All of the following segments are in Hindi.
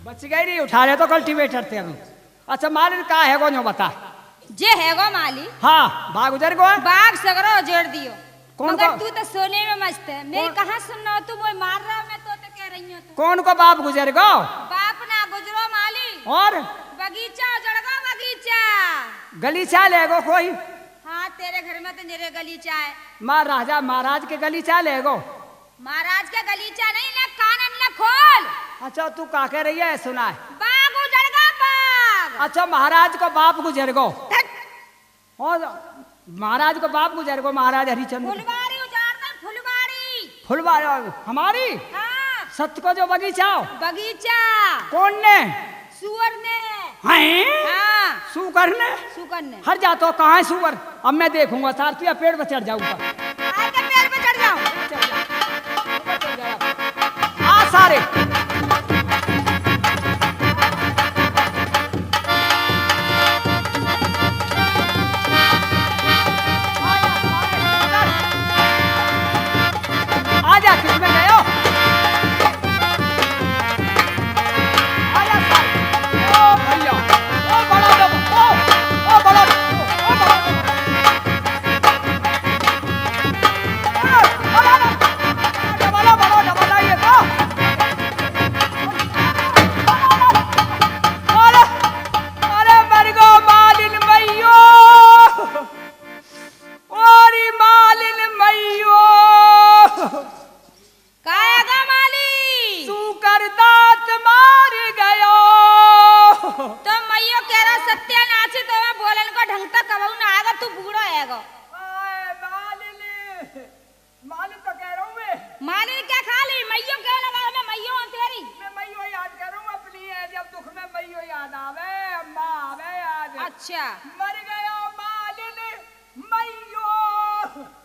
बच गई नहीं, उठा ले तो कल्टीवेटर थे अभी। अच्छा मालिन का है गो बता। जे है गो माली। हाँ बाग उधर गो बाग सगरो जोड़ दियो। कौन मगर को? तू तो सोने में मस्त है। मैं कहाँ सुनना हो, तू वो मार रहा, मैं तो कह रही हूँ। कौन को बाप गुजर गो? बाप ना गुजरो माली। और बगीचा जड़गा बगीचा। गलीचा ले गो कोई? हाँ तेरे घर में तो मेरे गलीचा है। महाराजा महाराज के गलीचा ले गो? महाराज का गलीचा नहीं ना, कानन ना खोल। अच्छा तू का कह रही है सुना है? बाग उजड़गा बाग। अच्छा महाराज को बाप गुजर गो? और महाराज को बाप गुजर गो? महाराज हरिचंद्र फुलवारी उजाड़ दे, फुलवारी। फुलवारी हमारी? हाँ सत्य को जो बगीचा बगीचा। कौन ने? सुअर ने। हैं? हाँ सुकर ने? सुकर ने। हर जा तो कहाँ है सुअर? अब मैं देखूंगा सार तू या पेड़ पर चढ़ जाऊंगा। आके पेड़ पे चढ़ जाओ। आ सारे आजा, किसमें गए हो? आजा सारे। ओ भैया, ओ बड़ा दो, ओ बड़ा दो, ओ बड़ा दो। तो मैयो कह रहा सत्यानाशी तो मैं बोलन को ढंग तक कबू ना आएगा, तू बूढ़ा आएगा। मालिन तो कह रहा हूँ मैं। मालिन क्या खा ली? मैयो क्या लगा मैं मैयो हूँ तेरी। मैं मैयो याद करूँ अपनी है, जब दुख में मैयो याद आवे, अम्मा आवे याद। अच्छा मर गया मालिन मैयो।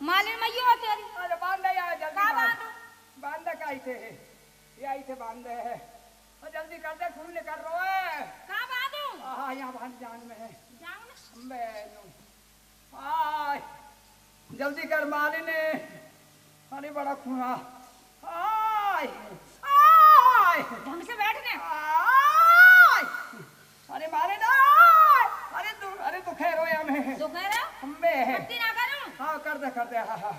मालिन मैयो हो तेरी। अरे बांधे यार जल्दी। का बांधू? बांधे का आई थे, ये आई थे बांधे है। और जल्दी कर दे, खून निकल रहा है। का बांधू? हाँ यहाँ बांध जान में है। जाऊँ मैं आय जल्दी कर मालिन। अरे बड़ा खून आय आय ढंग से बैठने। आय अरे मालिन आय। अरे दुखे रोया में। तो कह रहा अम्बे है। पट्टी ना करूं? हाँ कर दे हाँ हाँ।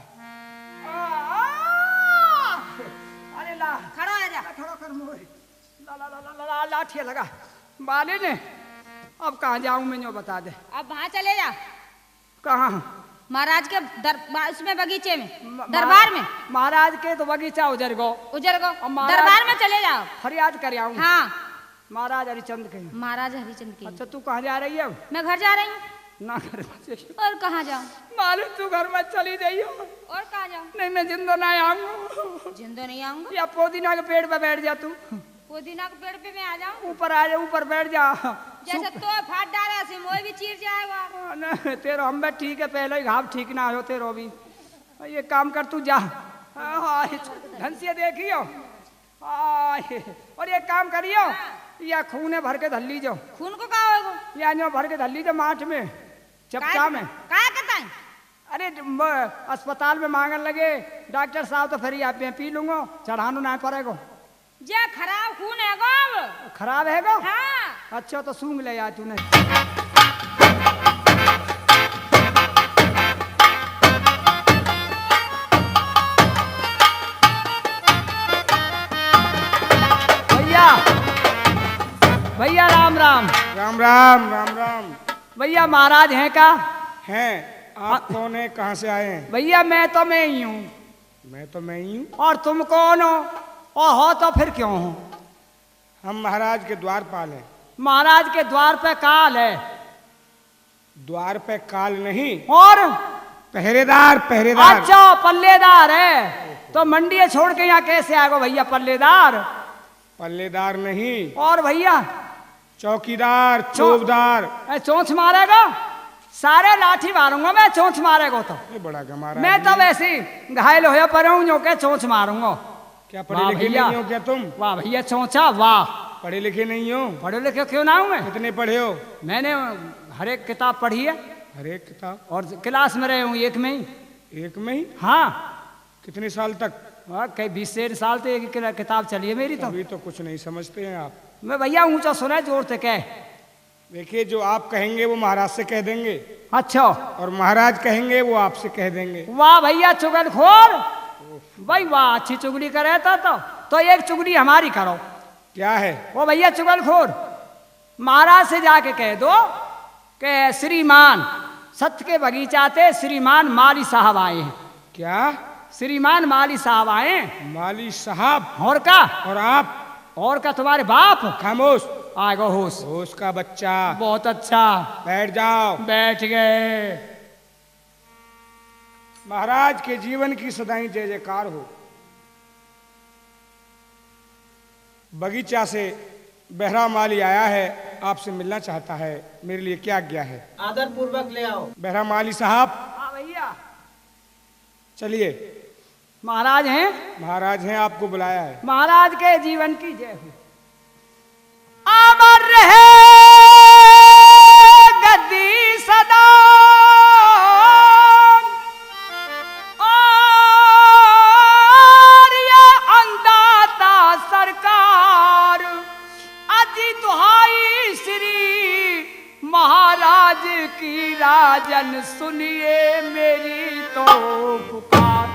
अरे ला खड़ा हो जा। खड़ा कर मोरे। ला ला ला ला ला लाठी लगा। मालिन अब कहाँ जाऊं मैं, जो बता दे। अब वहाँ चले जा। कहाँ? महाराज के उसमें बगीचे में, दरबार में। महाराज के तो बगीचा उजर गो। उजर गो दरबार में चले जाओ, फरियाद कर आऊं। हाँ महाराज हरिचंद के। महाराज हरिचंद के। अच्छा तू कहाँ जा रही है? मैं घर जा रही हूँ। ना घर में। और कहाँ जाऊँ? मालूम तू घर में चली जाइयो। और कहाँ जाऊँ? नहीं मैं जिंदो ना आऊंगा। जिंदो नहीं आऊंगा। या पुदीना के पेड़ पे बैठ जा तू। पुदीना के पेड़ पे मैं आ जाऊँ? ऊपर आ जा, ऊपर बैठ जा। जैसे तो फाट डाला से मोह भी चीर जाएगा। ना तेरो हम ठीक है, पहले ही घाव ठीक ना हो तेरो भी। ये काम कर तू जा। ढंग से देखियो। और ये काम करियो, या खूने भर के धल्ली जो। खून को का होएगो? या जो भर के धल्ली जो माठ में चपटा में। का कहता है? अरे अस्पताल में मांगन लगे डॉक्टर साहब तो फिर यहाँ पे पी लूंगा, चढ़ानो ना पड़ेगा। जे खराब खून है गो। खराब है गो? हाँ। अच्छा तो सूंघ ले यार तूने। भैया भैया राम राम। राम राम राम राम। भैया महाराज हैं का? हैं। आप कौन है, कहाँ से आए हैं? भैया मैं तो मैं ही हूँ। मैं तो मैं ही हूँ। और तुम कौन हो? और हो तो फिर क्यों हो? हम महाराज के द्वारपाल हैं। महाराज के द्वार पे काल है? द्वार पे काल नहीं, और पहरेदार पहरेदार। अच्छा पल्लेदार है। तो मंडी छोड़ के यहाँ कैसे आएगो भैया पल्लेदार? पल्लेदार नहीं। और भैया चौकीदार चौबदार। चोंच मारेगा? सारे लाठी मारूंगा मैं, चोंच मारेगा तो। ये बड़ा गमारा। मैं तो वैसे घायल होया पर हूँ, जो के चोंच मारूंगा। क्या पढ़े लिखे नहीं हो क्या तुम? वाह भैया चोंचा वाह। पढ़े लिखे नहीं हो? पढ़े लिखे क्यों ना हूँ मैं। कितने पढ़े हो? मैंने हर एक किताब पढ़ी है। हर एक किताब? और क्लास में रहे हूँ एक में ही। एक में ही? हाँ। कितने साल तक? कई 20 साल तो एक किताब चली है मेरी। तो अभी तो कुछ नहीं समझते हैं आप। मैं भैया ऊंचा सुना जोर से कह। देखिए, जो आप कहेंगे वो महाराज से कह देंगे, अच्छा, और महाराज कहेंगे वो आपसे कह देंगे। वाह भैया चुगलखोर, भाई वाह, अच्छी चुगली करे तो एक चुगली हमारी करो। क्या है? वो भैया चुगलखोर, महाराज से जाके कह दो कि श्रीमान सत्य के बगीचाते श्रीमान माली साहब आए हैं। क्या? श्रीमान माली साहब आए हैं। माली साहब? और का? और आप? और का तुम्हारे बाप? खामोश। आगो होश। होश का बच्चा। बहुत अच्छा, बैठ जाओ। बैठ गए। महाराज के जीवन की सदाई जय जयकार हो। बगीचा से बहरा माली आया है, आपसे मिलना चाहता है, मेरे लिए क्या आज्ञा है? आदर पूर्वक ले आओ। बहरा माली साहब। हाँ भैया। चलिए। महाराज हैं? महाराज हैं, आपको बुलाया है। महाराज के जीवन की जय हो। अमर रहे गद्दी सदा, और ये अंदाता सरकार, अति दुहाई श्री महाराज की राजन, सुनिए मेरी तो पुकार।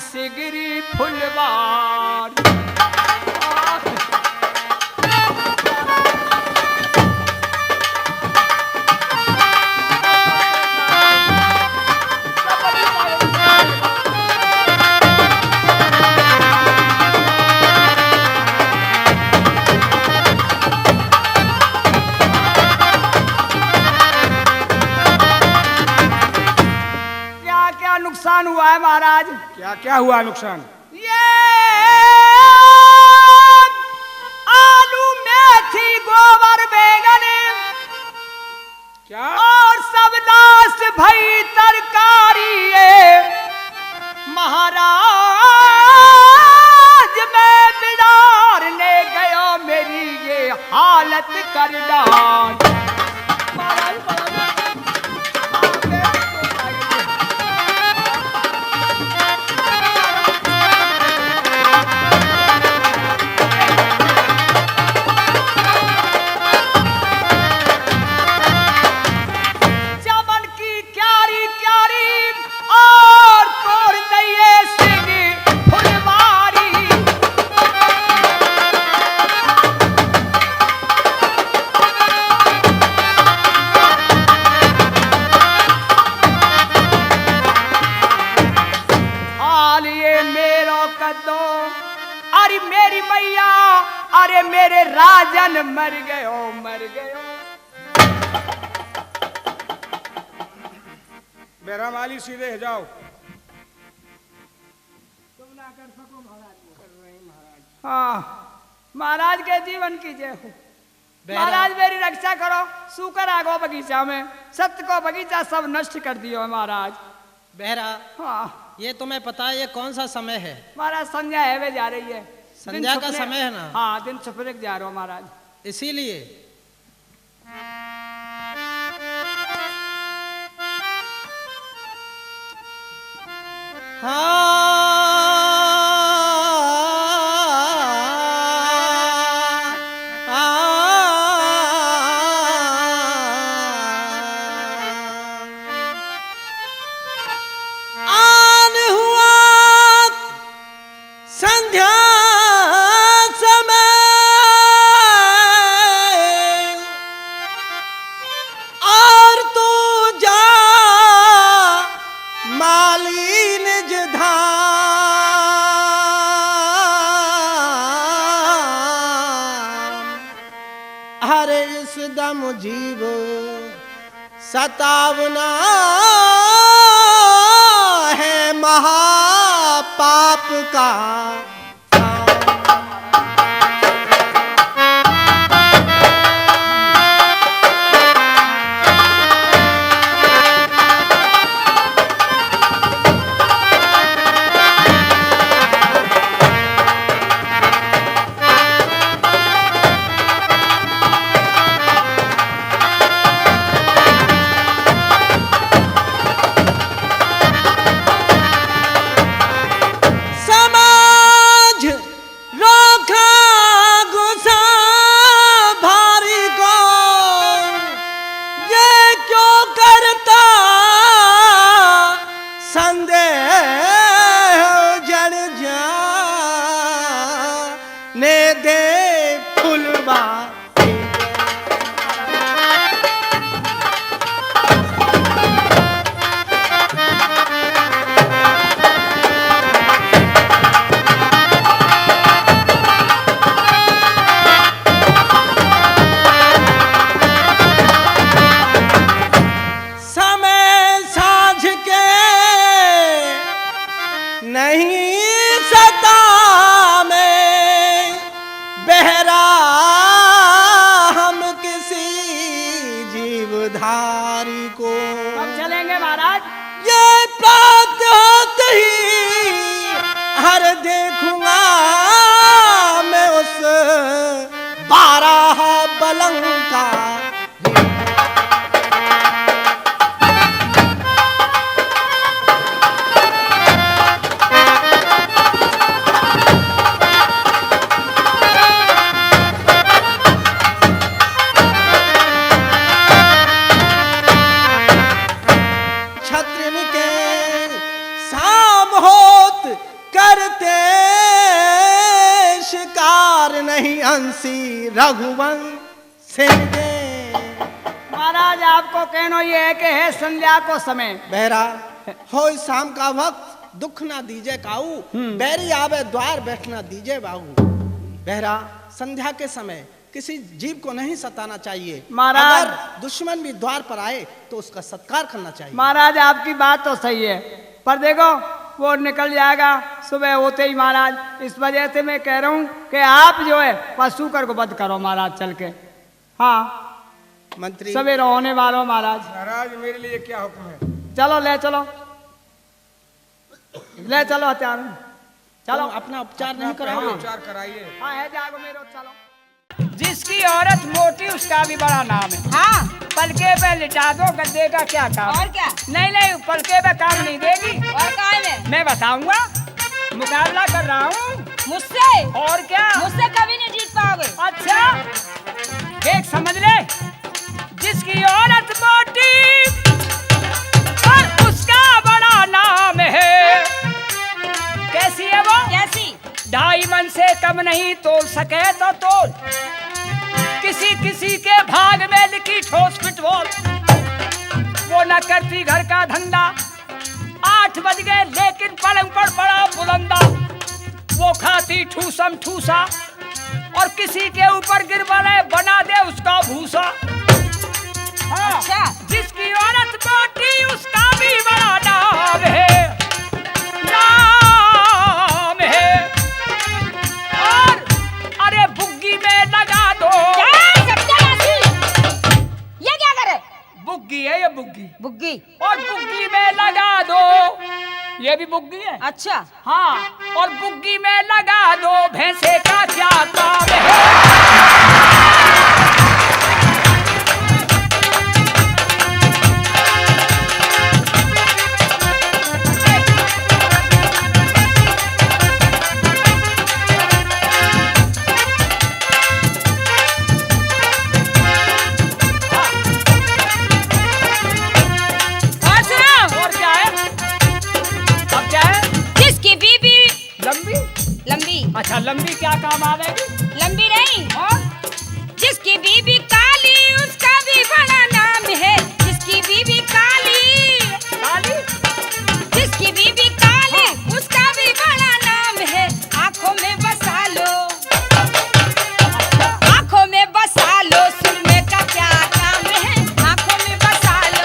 सिगरी फुलवार, नुकसान हुआ है महाराज? क्या क्या हुआ नुकसान? ये आलू मेथी गोबर बैगन, क्या? और सब नाश भई तरकारी, महाराज मैं बिगाड़ने गयो, मेरी ये हालत कर डाल। अरे मेरी मैया, अरे मेरे राजन मर गयो, मर गयो। बहरा माली सीधे है, जाओ। तुम ना कर सको महाराज। कर रहे महाराज। हाँ, महाराज के जीवन की जय हो। महाराज मेरी रक्षा करो, सूकर आ गो बगीचा में, सत्य को बगीचा सब नष्ट कर दियो महाराज। बहरा, हाँ ये तुम्हें पता है ये कौन सा समय है? महाराज संध्या है वे जा रही है। संध्या का समय है ना? हाँ, दिन छुपने जा रहा हूँ महाराज, इसीलिए। जीव सतावना है महा पाप का धारी को कब चलेंगे महाराज? ये प्राप्त होते ही हर देखूंगा मैं उस 12 बलंग का। नहीं अंशी रघुवंश सिंह महाराज आपको कहना ये है कि है संध्या को समय बहरा हो शाम का वक्त दुख ना दीजे काऊ बैरी आवे द्वार बैठना दीजे बाबू। बहरा संध्या के समय किसी जीव को नहीं सताना चाहिए महाराज। अगर दुश्मन भी द्वार पर आए तो उसका सत्कार करना चाहिए। महाराज आपकी बात तो सही है पर देखो वो निकल जाएगा सुबह होते ही महाराज। इस वजह से मैं कह रहा हूँ कि आप जो है पशुकर को वध करो महाराज चल के। हाँ मंत्री सवेरा होने वाला महाराज। महाराज मेरे लिए क्या हुक्म है? चलो ले चलो ले चलो हथियार चलो अपना उपचार नहीं पहले कराओगे? उपचार कराइए। हाँ है जागो मेरो चलो। जिसकी औरत मोटी उसका भी बड़ा नाम है। हाँ पलके पे लिटा दो गद्दे का क्या काम? और क्या? नहीं नहीं पलके पे काम नहीं देगी। और काय में? मैं बताऊंगा मुकाबला कर रहा हूँ मुझसे? और क्या मुझसे कभी नहीं जीत पाओगे। अच्छा एक समझ ले जिसकी औरत मोटी और उसका बड़ा नाम है। कैसी है वो? कैसी? 2.5 मन से कम नहीं तोल सके तो तोल। किसी किसी के भाग में लिखी ठोस पिटवोल। वो न करती घर का धंधा 8 बज गए लेकिन पलंग पर बड़ा बुलंदा। वो खाती ठूसम ठूसा और किसी के ऊपर गिर पड़े बना दे उसका भूसा। हाँ, अच्छा। जिसकी औरत मोटी उसका भी बड़ा नाम है। नाम है और अरे बुग्गी में लगा दो। ये क्या करे? बुग्गी है ये बुग्गी। बुग्गी और बुग्गी में लगा दो। ये भी बुग्गी है। अच्छा हाँ और बुग्गी में लगा दो भैंसे का क्या काम है। अच्छा लंबी क्या काम आवेगी? लंबी नहीं और जिसकी बीबी काली उसका भी बड़ा नाम है। जिसकी बीबी काली काली जिसकी बीबी काली उसका भी बड़ा नाम है। आंखों में बसा लो आंखों में बसा लो सुनने का क्या काम है। आंखों में बसा लो।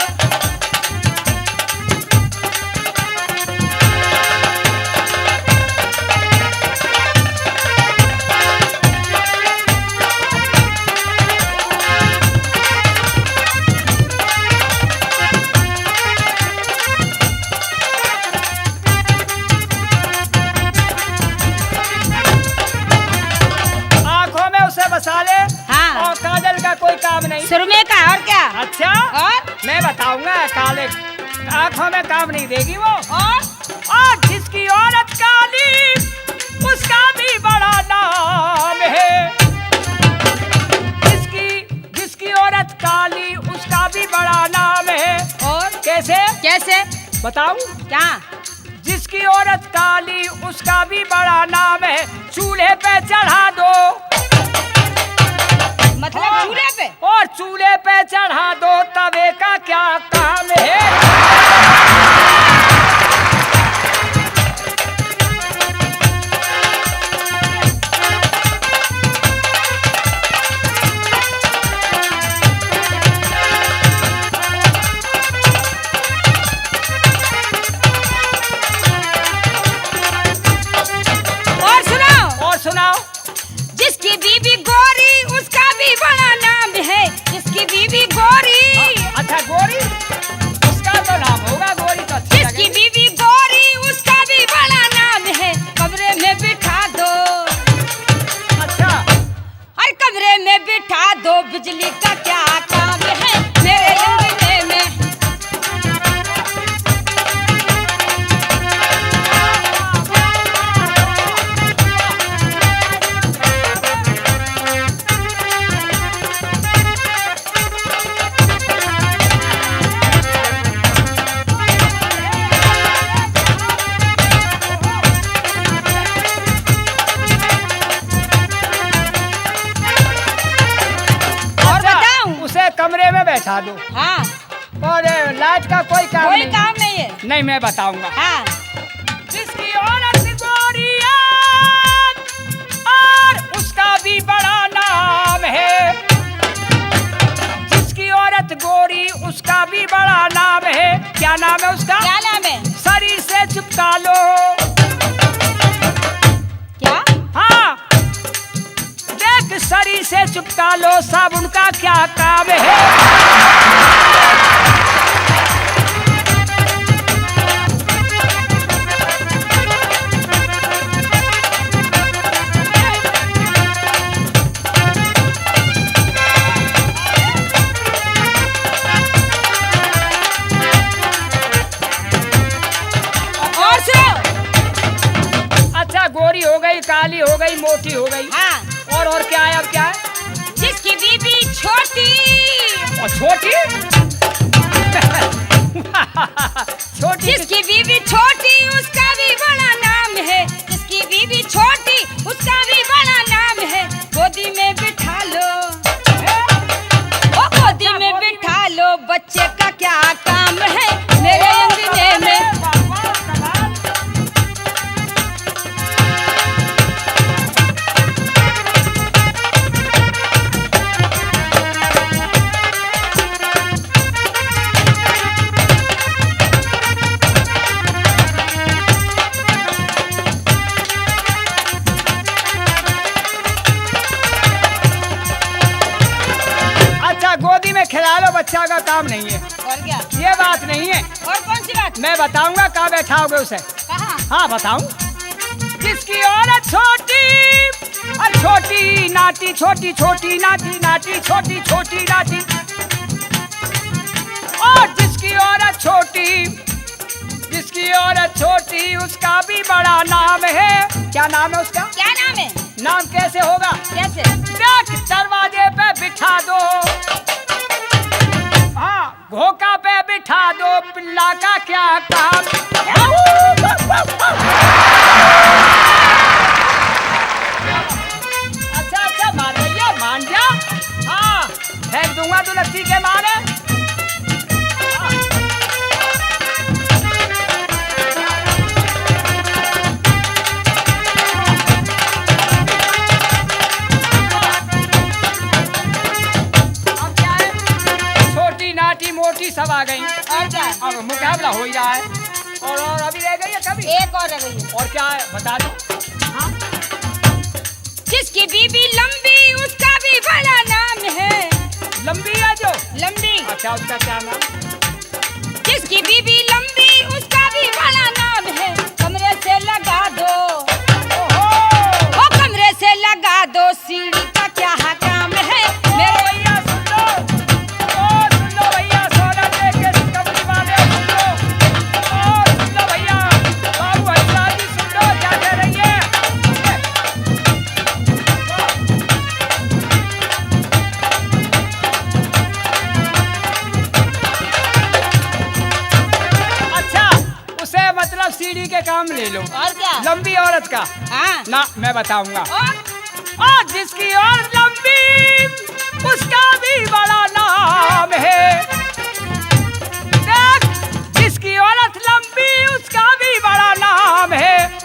अच्छा और मैं बताऊंगा, काले आंखों में काम नहीं देगी वो। और जिसकी औरत काली उसका भी बड़ा नाम है। जिसकी औरत काली उसका भी बड़ा नाम है। और कैसे कैसे बताऊं? क्या? जिसकी औरत काली उसका भी बड़ा नाम है। चूल्हे पे चढ़ा दो, मतलब चूल्हे पे? और चूल्हे पे चढ़ा दो तवे का क्या काम है। और सुनाओ। जिसकी बीबी गोरी उसका भी बड़ा नाम है। जिसकी बीबी गोरी, अच्छा गोरी, उसका तो नाम होगा गोरी तो अच्छी जिसकी लगे। बीबी गोरी उसका भी बड़ा नाम है। कमरे में बिठा दो, अच्छा हर कमरे में बिठा दो। बिजली का क्या काम है मेरे अंगने में? कमरे में बैठा दो हाँ, और लाइट का कोई काम कोई नहीं। काम नहीं है। नहीं मैं बताऊंगा। हाँ, जिसकी औरत गोरी है और उसका भी बड़ा नाम है। जिसकी औरत गोरी उसका भी बड़ा नाम है। क्या नाम है उसका? क्या नाम है? शरीर से चिपका लो। क्या? हाँ देख, शरीर से चिपका लो, साबुन का क्या काम है। और सुनो। अच्छा गोरी हो गई, काली हो गई, मोटी हो गई। हाँ, और क्या है? अब क्या है? जिसकी बीबी छोटी, और छोटी छोटी जिसकी बीबी छोटी उसका भी बड़ा नाम है। जिसकी बीबी छोटी उसका भी बड़ा नाम है। गोदी में बिठा लो, ओ गोदी में बिठा लो। बच्चे का क्या काम है मेरे अंगने में? अच्छा गोदी में खिला लो, बच्चा का काम नहीं है। और क्या? ये बात नहीं है। और कौन सी बात? मैं बताऊंगा कहाँ बैठाओगे उसे। कहाँ? हाँ बताऊं। जिसकी औरत छोटी और छोटी नाटी, छोटी छोटी नाटी, नाटी छोटी छोटी नाटी। और जिसकी औरत छोटी, जिसकी औरत छोटी उसका भी बड़ा नाम है। क्या नाम है उसका? क्या नाम है? नाम कैसे होगा? कैसे? देख, दरवाजे पे बिठा दो, हाँ घोका पे बिठा दो। पिल्ला का क्या काम? अच्छा अच्छा मान भैया, मान जा। हाँ फेंक दूंगा तो लस्सी के मारे। अब क्या है? छोटी नाटी मोटी सब आ गई। और क्या? अब मुकाबला हो ही रहा है। और अभी रह गई है कभी? एक और रह गई है। और क्या है बता दो। हाँ जिसकी बीबी लंबी उसका भी बड़ा नाम है। लंबी है जो? लंबी। अच्छा उसका क्या नाम? जिसकी बीबी लंबी उसका भी बड़ा नाम है। कमरे से लगा दो, ओहो ओ कमरे से लगा दो। सीढ़ी का क्या काम है मेरे? भैया सुन लो, ओ सुन लंबी औरत का हाँ ना मैं बताऊंगा। और जिसकी औरत लंबी उसका भी बड़ा नाम है। देख जिसकी औरत लंबी उसका भी बड़ा नाम है।